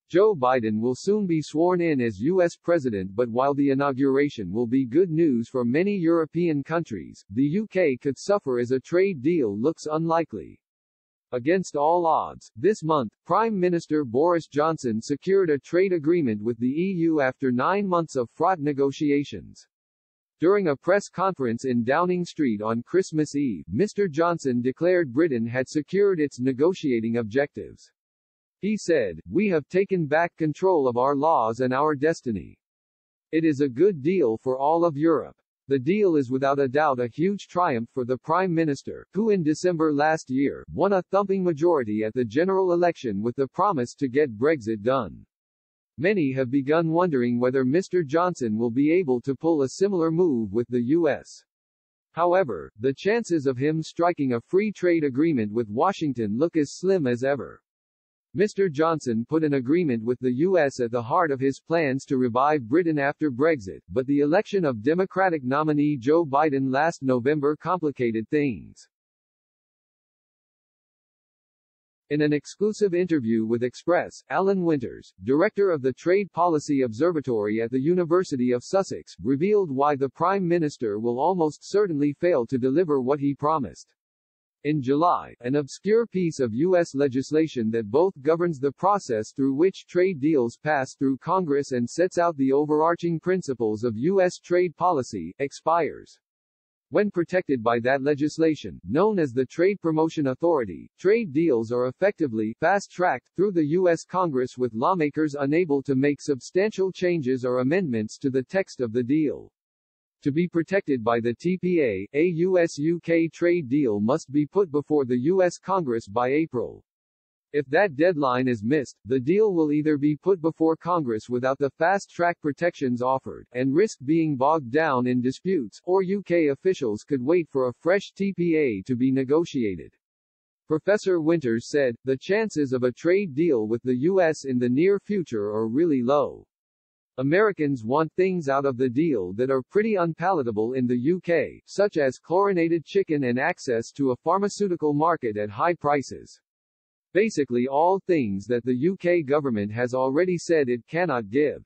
Joe Biden will soon be sworn in as U.S. president, but while the inauguration will be good news for many European countries, the UK could suffer as a trade deal looks unlikely. Against all odds, this month, Prime Minister Boris Johnson secured a trade agreement with the EU after 9 months of fraught negotiations. During a press conference in Downing Street on Christmas Eve, Mr. Johnson declared Britain had secured its negotiating objectives. He said, "We have taken back control of our laws and our destiny. It is a good deal for all of Europe." The deal is without a doubt a huge triumph for the Prime Minister, who in December last year, won a thumping majority at the general election with the promise to get Brexit done. Many have begun wondering whether Mr. Johnson will be able to pull a similar move with the U.S. However, the chances of him striking a free trade agreement with Washington look as slim as ever. Mr. Johnson put an agreement with the U.S. at the heart of his plans to revive Britain after Brexit, but the election of Democratic nominee Joe Biden last November complicated things. In an exclusive interview with Express, Alan Winters, director of the Trade Policy Observatory at the University of Sussex, revealed why the Prime Minister will almost certainly fail to deliver what he promised. In July, an obscure piece of U.S. legislation that both governs the process through which trade deals pass through Congress and sets out the overarching principles of U.S. trade policy, expires. When protected by that legislation, known as the Trade Promotion Authority, trade deals are effectively fast-tracked through the U.S. Congress with lawmakers unable to make substantial changes or amendments to the text of the deal. To be protected by the TPA, a US-UK trade deal must be put before the US Congress by April. If that deadline is missed, the deal will either be put before Congress without the fast-track protections offered, and risk being bogged down in disputes, or UK officials could wait for a fresh TPA to be negotiated. Professor Winters said, "The chances of a trade deal with the US in the near future are really low. Americans want things out of the deal that are pretty unpalatable in the UK, such as chlorinated chicken and access to a pharmaceutical market at high prices. Basically all things that the UK government has already said it cannot give."